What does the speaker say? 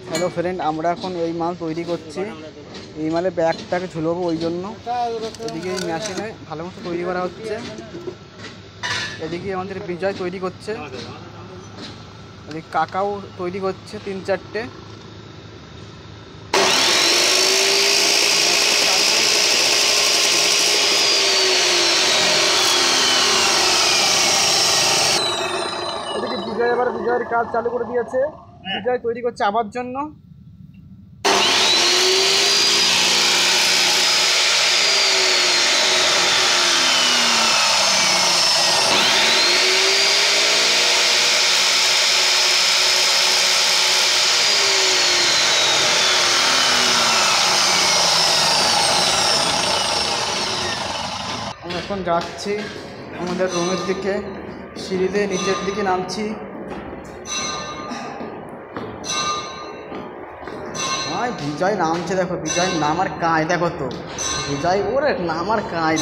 Hello friend, আমরা এখন এই মাল তৈরি করছি। এই মালে ব্যাগটাকে ঝুলবো, ওই জন্য এদিকে এই মেশিনে ভালো মতো তৈরি করা হচ্ছে। এদিকে আমাদের বিজয় তৈরি করছে, এদিকে কাকাও তৈরি করছে 3-4টে। এদিকে বিজয় এবার বিজয়ের কাজ চালু করে দিয়েছে। বিজয় তৈরি করছে আবার জন্য। আমরা এখন যাচ্ছি আমাদের রুমের দিকে, সিঁড়িতে নিচের দিকে নামছি। বিজয় নামছে, দেখো বিজয় নামার কাজ দেখো তো, বিজয় ওরে নামার কাজ।